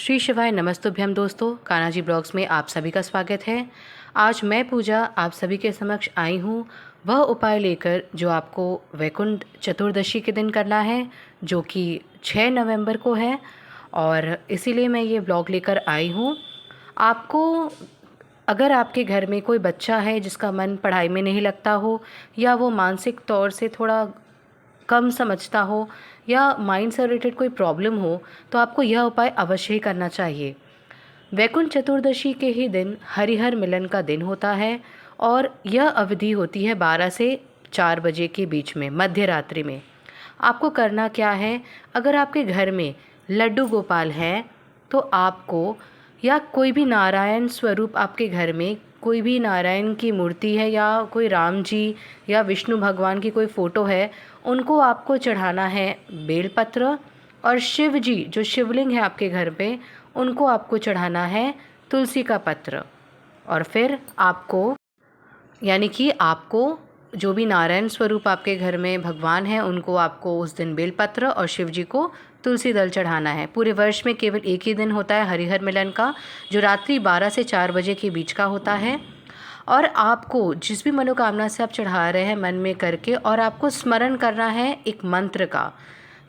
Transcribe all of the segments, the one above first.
श्री शिवाय नमस्तुभ्यम दोस्तों, कान्हाजी ब्लॉग्स में आप सभी का स्वागत है। आज मैं पूजा आप सभी के समक्ष आई हूँ वह उपाय लेकर जो आपको वैकुंठ चतुर्दशी के दिन करना है, जो कि 6 नवंबर को है। और इसीलिए मैं ये ब्लॉग लेकर आई हूँ। आपको अगर आपके घर में कोई बच्चा है जिसका मन पढ़ाई में नहीं लगता हो, या वो मानसिक तौर से थोड़ा कम समझता हो, या माइंड से रिलेटेड कोई प्रॉब्लम हो, तो आपको यह उपाय अवश्य ही करना चाहिए। वैकुंठ चतुर्दशी के ही दिन हरिहर मिलन का दिन होता है और यह अवधि होती है 12 से 4 बजे के बीच में, मध्य रात्रि में। आपको करना क्या है, अगर आपके घर में लड्डू गोपाल हैं तो आपको, या कोई भी नारायण स्वरूप आपके घर में कोई भी नारायण की मूर्ति है, या कोई राम जी या विष्णु भगवान की कोई फ़ोटो है, उनको आपको चढ़ाना है बेलपत्र। और शिव जी जो शिवलिंग है आपके घर पे, उनको आपको चढ़ाना है तुलसी का पत्र। और फिर आपको, यानी कि आपको जो भी नारायण स्वरूप आपके घर में भगवान हैं, उनको आपको उस दिन बेलपत्र और शिव जी को तुलसी दल चढ़ाना है। पूरे वर्ष में केवल एक ही दिन होता है हरिहर मिलन का, जो रात्रि 12 से 4 बजे के बीच का होता है। और आपको जिस भी मनोकामना से आप चढ़ा रहे हैं मन में करके, और आपको स्मरण करना है एक मंत्र का।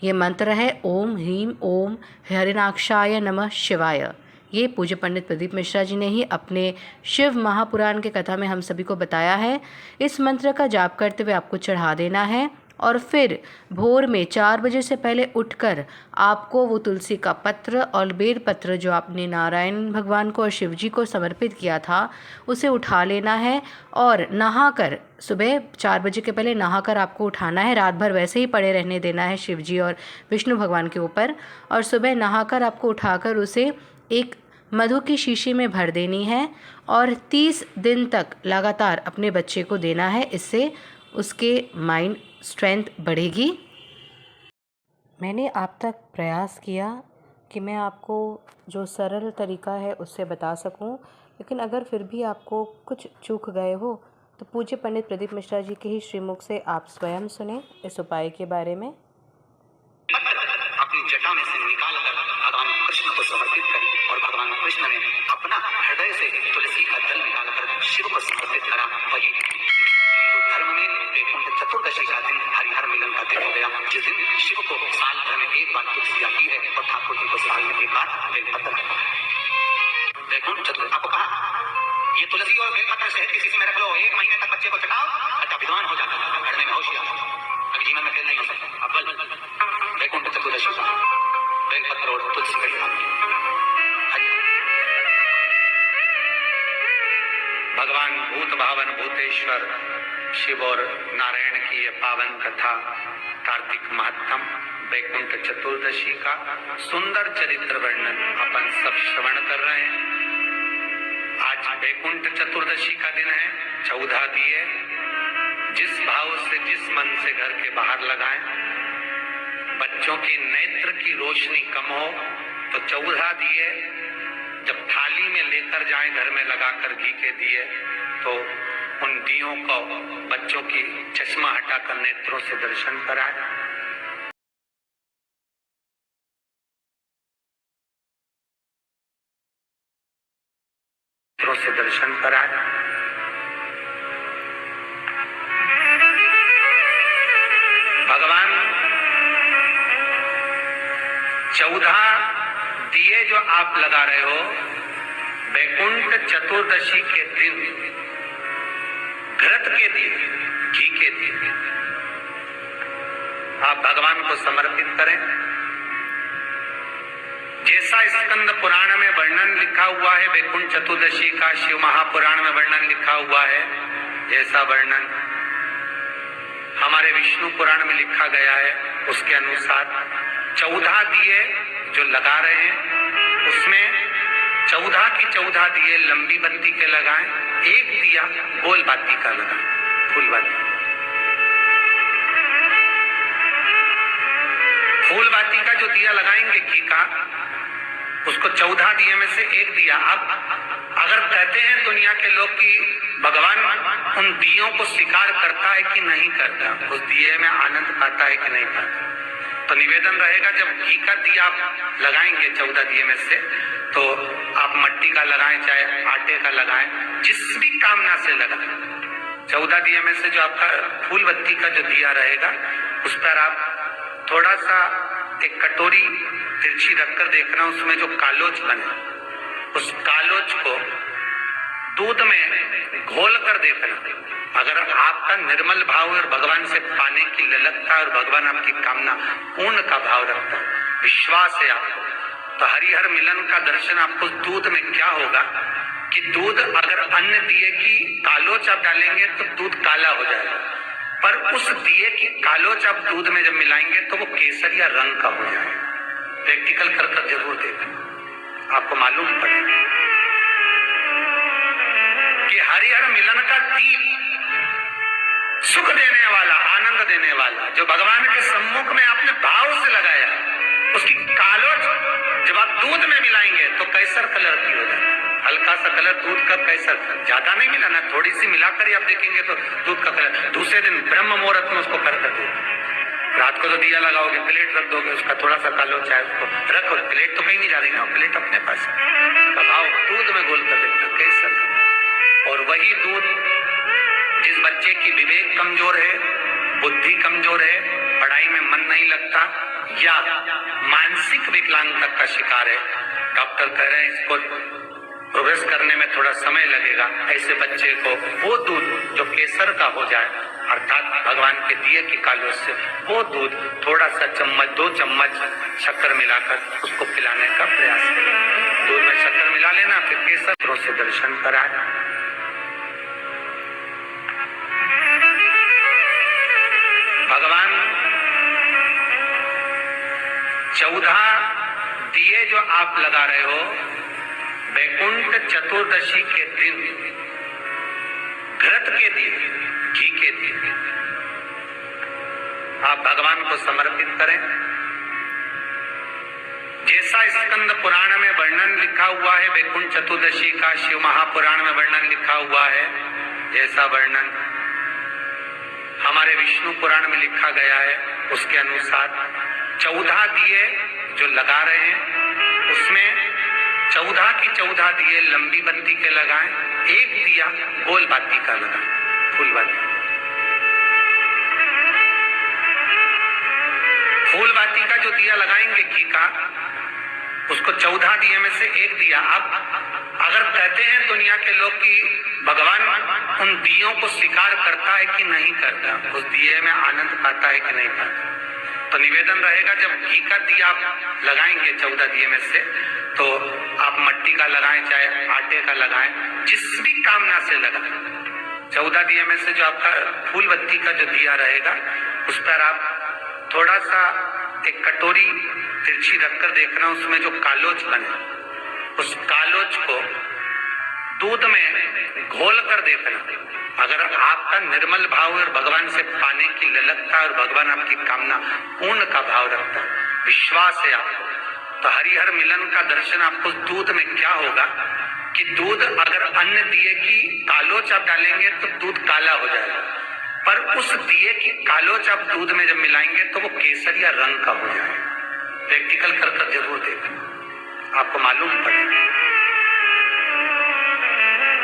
ये मंत्र है ओम ह्रीम ओम हरिनाक्षाय नमः शिवाय। ये पूज्य पंडित प्रदीप मिश्रा जी ने ही अपने शिव महापुराण के कथा में हम सभी को बताया है। इस मंत्र का जाप करते हुए आपको चढ़ा देना है, और फिर भोर में 4 बजे से पहले उठकर आपको वो तुलसी का पत्र और बेल पत्र जो आपने नारायण भगवान को और शिव जी को समर्पित किया था, उसे उठा लेना है। और नहाकर, सुबह 4 बजे के पहले नहाकर आपको उठाना है। रात भर वैसे ही पड़े रहने देना है शिव जी और विष्णु भगवान के ऊपर, और सुबह नहाकर आपको उठाकर उसे एक मधु की शीशी में भर देनी है और 30 दिन तक लगातार अपने बच्चे को देना है। इससे उसके माइंड स्ट्रेंथ बढ़ेगी। मैंने आप तक प्रयास किया कि मैं आपको जो सरल तरीका है उससे बता सकूं, लेकिन अगर फिर भी आपको कुछ चूक गए हो तो पूज्य पंडित प्रदीप मिश्रा जी के ही श्रीमुख से आप स्वयं सुने इस उपाय के बारे में। अपनी जटा में से निकालकर भगवान कृष्ण को समर्पित करी, और भगवान कृष्ण ने अपना हृदय से तुलसी का जल निकालकर शिव को समर्पित करा। वही हिंदू धर्म में वैकुंठ चतुर्दशी का दिन हरिहर मिलन का दिन हो गया, जिस दिन शिव को साल भर में एक बार तुलसी आती है और ठाकुर जी को साल में एक बार बेलपत्र। वैकुंठ चतुर्दशी आपको कहा, ये तुलसी और बेलपत्र शहद की शीशी में रख लो, 1 महीने तक बच्चे को चटाओ, अच्छा विद्वान हो जाता है, पढ़ने में होशियार, अभी जीवन में फेल नहीं हो सकता। अब वैकुंठ चतुर्दशी बेलपत्र और तुलसी का ध्यान। भगवान भूत भावन भूतेश्वर शिव और नारायण की यह पावन कथा, कार्तिक महत्तम वैकुंठ चतुर्दशी का सुंदर चरित्र वर्णन अपन सब श्रवण कर रहे हैं। आज वैकुंठ चतुर्दशी का दिन है। 14 दिए जिस भाव से जिस मन से घर के बाहर लगाएं। बच्चों की नेत्र की रोशनी कम हो तो 14 दिए जब थाली में लेकर जाएं, घर में लगाकर घी के दिए, तो उन दियों को बच्चों की चश्मा हटाकर नेत्रों से दर्शन कराएं। नेत्रों से दर्शन कराएं। भगवान 14 दिए जो आप लगा रहे हो वैकुंठ चतुर्दशी के दिन, घृत के दिन, घी के दिन आप भगवान को समर्पित करें। जैसा स्कंद पुराण में वर्णन लिखा हुआ है वैकुंठ चतुर्दशी का, शिव महापुराण में वर्णन लिखा हुआ है, जैसा वर्णन हमारे विष्णु पुराण में लिखा गया है, उसके अनुसार 14 दिए जो लगा रहे हैं उसमें 14 की 14 दिए लंबी बत्ती के लगाएं, एक दिया गोल बाती का लगाएं, फूल बाती। फूल बाती का जो दिया लगाएंगे घी का, उसको 14 दिए में से एक दिया। अब अगर कहते हैं दुनिया के लोग कि भगवान उन दियों को स्वीकार करता है कि नहीं करता, उस दिए में आनंद पाता है कि नहीं पाता, तो निवेदन रहेगा, जब घी का दिया आप लगाएंगे 14 दिए में से, तो आप मट्टी का लगाएं चाहे आटे का लगाएं, जिस भी कामना से लगाएं। 14 दिए में से जो आपका फूल बत्ती का जो दिया रहेगा, उस पर आप थोड़ा सा एक कटोरी तिरछी रखकर देखना, उसमें जो कालोच बने, उस कालोच को दूध में घोल कर देखना। अगर आपका निर्मल भाव और भगवान से पाने की ललकता और भगवान आपकी कामना पूर्ण का भाव रखता है, विश्वास है आपको, तो हरिहर मिलन का दर्शन आपको दूध में क्या होगा कि दूध, अगर अन्य दिए की कालोच आप डालेंगे तो दूध काला हो जाएगा, पर उस दिए की कालोच आप दूध में जब मिलाएंगे तो वो केसरिया रंग का हो जाएगा। प्रैक्टिकल कर जरूर देखना, आपको मालूम पड़ेगा कि हरिहर मिलन का दीप, सुख देने वाला, आनंद देने वाला, जो भगवान के सम्मुख में आपने भाव से लगाया, उसकी कालोच जब आप दूध में मिलाएंगे तो कैसर कलर की हो जाए। हल्का सा कलर दूध का कैसर, ज्यादा नहीं मिलाना, थोड़ी सी मिलाकर ही आप देखेंगे तो दूध का कलर। दूसरे दिन ब्रह्म मुहूर्त में उसको कर दे। रात को तो दिया लगाओगे, प्लेट रख दोगे, उसका थोड़ा सा कालोच है, उसको रखो, प्लेट तो कहीं नहीं जा रही ना, प्लेट अपने पास का भाव दूध में घोल कर देखना कैसर। और वही दूध जिस बच्चे की विवेक कमजोर है, बुद्धि कमजोर है, पढ़ाई में मन नहीं लगता, या मानसिक विकलांगता का शिकार है, डॉक्टर कह रहे हैं इसको प्रोग्रेस करने में थोड़ा समय लगेगा, ऐसे बच्चे को वो दूध जो केसर का हो जाए, अर्थात भगवान के दिए की कालोच से, वो दूध थोड़ा सा चम्मच 2 चम्मच शक्कर मिलाकर उसको पिलाने का प्रयास करें। दूध में शक्कर मिला लेना, फिर केसर से दर्शन कराए। भगवान 14 दिए जो आप लगा रहे हो, वैकुंठ चतुर्दशी के दिन घृत के दिए, घी के दिए आप भगवान को समर्पित करें। जैसा स्कंद पुराण में वर्णन लिखा हुआ है वैकुंठ चतुर्दशी का, शिव महापुराण में वर्णन लिखा हुआ है, जैसा वर्णन हमारे विष्णु पुराण में लिखा गया है, उसके अनुसार 14 दिए जो लगा रहे हैं, उसमें 14 की 14 दिए लंबी बत्ती के लगाएं, एक दिया गोल बाती का लगाएं, फूल बाती। फूल बाती का जो दिया लगाएंगे घी का, उसको 14 दिए में से एक दिया। अब अगर कहते हैं दुनिया के लोग कि भगवान उन दियों को स्वीकार करता है कि नहीं करता, उस दिए में आनंद पाता है कि नहीं पाता, तो निवेदन रहेगा, जब घी का दिया आप लगाएंगे 14 दिए में से, तो आप मट्टी का लगाएं चाहे आटे का लगाएं, जिस भी कामना से लगाएं। 14 दिए में से जो आपका फूल बत्ती का जो दिया रहेगा, उस पर आप थोड़ा सा एक कटोरी तिरछी रखकर देखना, उसमें जो कालोच बने, उस कालोच को दूध में घोल कर देखना। अगर आपका निर्मल भाव और भगवान से पाने की ललकता और भगवान आपकी कामना पूर्ण का भाव रखता है, विश्वास है आपको, तो हरिहर मिलन का दर्शन आपको दूध में क्या होगा कि दूध, अगर अन्य दिए की कालोच आप डालेंगे तो दूध काला हो जाएगा, पर उस दिए की कालोच आप दूध में जब मिलाएंगे तो वो केसरिया रंग का हो जाएगा। प्रैक्टिकल कर जरूर देखना, आपको मालूम पड़ेगा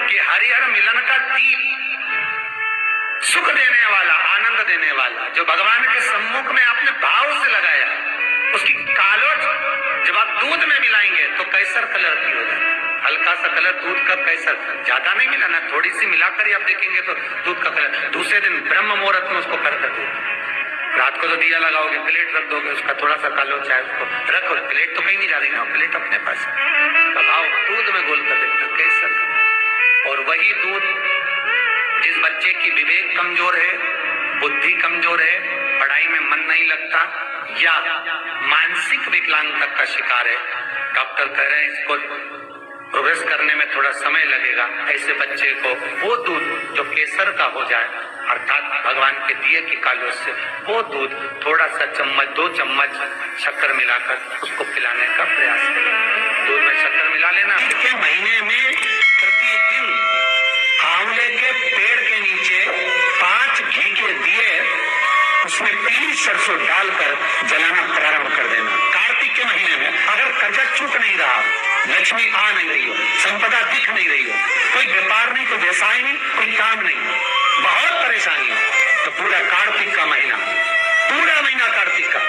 कि हरिहर मिलन का दीप, सुख देने वाला, आनंद देने वाला, जो भगवान के सम्मुख में आपने भाव से लगाया, उसकी कालोच जब आप दूध में मिलाएंगे तो कैसर कलर की हो जाए। हल्का सा कलर दूध का कैसर, ज्यादा नहीं मिलाना, थोड़ी सी मिलाकर ही आप देखेंगे तो दूध का कलर। दूसरे दिन ब्रह्म मुहूर्त में उसको कर दे। रात को तो दिया लगाओगे, प्लेट रख दोगे, उसका थोड़ा सा कालोच है, उसको रखो, प्लेट तो कहीं नहीं जा रही ना, प्लेट अपने पास का भाव दूध में घोल कर देखना कैसर। और वही दूध जिस बच्चे की विवेक कमजोर है, बुद्धि कमजोर है, पढ़ाई में मन नहीं लगता, या मानसिक विकलांगता का शिकार है, डॉक्टर कह रहे हैं इसको प्रोग्रेस करने में थोड़ा समय लगेगा, ऐसे बच्चे को वो दूध जो केसर का हो जाए, अर्थात भगवान के दिए की कालोच से, वो दूध थोड़ा सा चम्मच 2 चम्मच शक्कर मिलाकर उसको पिलाने का प्रयास करें। दूध में शक्कर मिला लेना। के महीने में प्रतिदिन आंवले के पेड़ के नीचे 5 घी के दिए, उसमें पीली सरसों डालकर जलाना लक्ष्मी आ नहीं रही हो, संपदा दिख नहीं रही हो, कोई व्यापार नहीं, कोई व्यवसाय नहीं, कोई काम नहीं, बहुत परेशानी है, तो पूरा कार्तिक का महीना, पूरा महीना कार्तिक का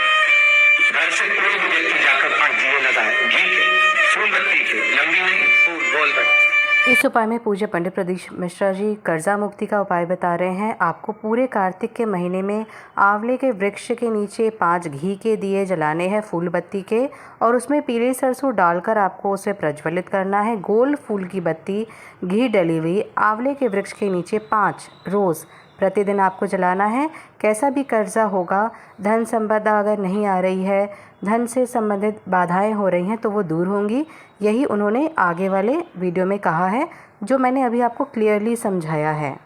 घर से कोई भी व्यक्ति जाकर 5 दिए लगाए, घी के, फूल बत्ती के, लंबी नहीं, फूल बोल बत्ती। इस उपाय में पूज्य पंडित प्रदीप मिश्रा जी कर्जा मुक्ति का उपाय बता रहे हैं। आपको पूरे कार्तिक के महीने में आंवले के वृक्ष के नीचे 5 घी के दिए जलाने हैं फूल बत्ती के, और उसमें पीले सरसों डालकर आपको उसे प्रज्वलित करना है। गोल फूल की बत्ती घी डली हुई आंवले के वृक्ष के नीचे 5 रोज़ प्रतिदिन आपको जलाना है। कैसा भी कर्जा होगा, धन संपदा अगर नहीं आ रही है, धन से संबंधित बाधाएं हो रही हैं, तो वो दूर होंगी। यही उन्होंने आगे वाले वीडियो में कहा है, जो मैंने अभी आपको क्लियरली समझाया है।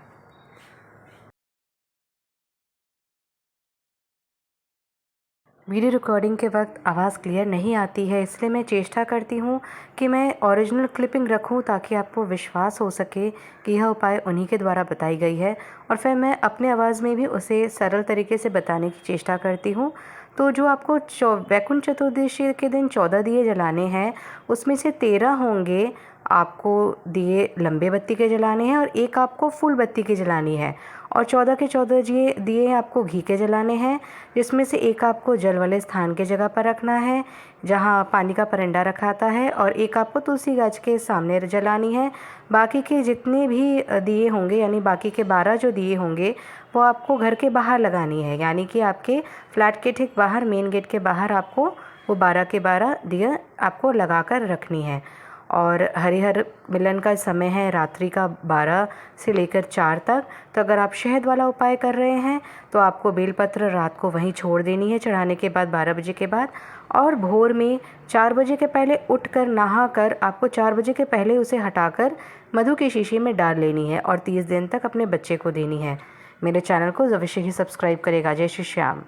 वीडियो रिकॉर्डिंग के वक्त आवाज़ क्लियर नहीं आती है, इसलिए मैं चेष्टा करती हूँ कि मैं ओरिजिनल क्लिपिंग रखूँ, ताकि आपको विश्वास हो सके कि यह उपाय उन्हीं के द्वारा बताई गई है, और फिर मैं अपने आवाज़ में भी उसे सरल तरीके से बताने की चेष्टा करती हूँ। तो जो आपको वैकुंठ चतुर्दशी के दिन 14 दिए जलाने हैं, उसमें से 13 होंगे आपको दिए लंबे बत्ती के जलाने हैं, और 1 आपको फूल बत्ती की जलानी है, और 14 के 14 दिए आपको घी के जलाने हैं, जिसमें से 1 आपको जल वाले स्थान के जगह पर रखना है जहां पानी का परंडा रखा आता है, और 1 आपको तुलसी गाछ के सामने जलानी है। बाकी के जितने भी दिए होंगे, यानी बाकी के 12 जो दिए होंगे, वो आपको घर के बाहर लगानी है, यानी कि आपके फ्लैट के ठीक बाहर, मेन गेट के बाहर आपको वो 12 के 12 दिए आपको लगा कर रखनी है। और हरिहर मिलन का समय है रात्रि का 12 से लेकर 4 तक। तो अगर आप शहद वाला उपाय कर रहे हैं, तो आपको बेलपत्र रात को वहीं छोड़ देनी है चढ़ाने के बाद 12 बजे के बाद, और भोर में 4 बजे के पहले उठकर नहा कर आपको 4 बजे के पहले उसे हटाकर मधु की शीशी में डाल लेनी है, और 30 दिन तक अपने बच्चे को देनी है। मेरे चैनल को अवश्य ही सब्सक्राइब करेगा। जय श्री श्याम।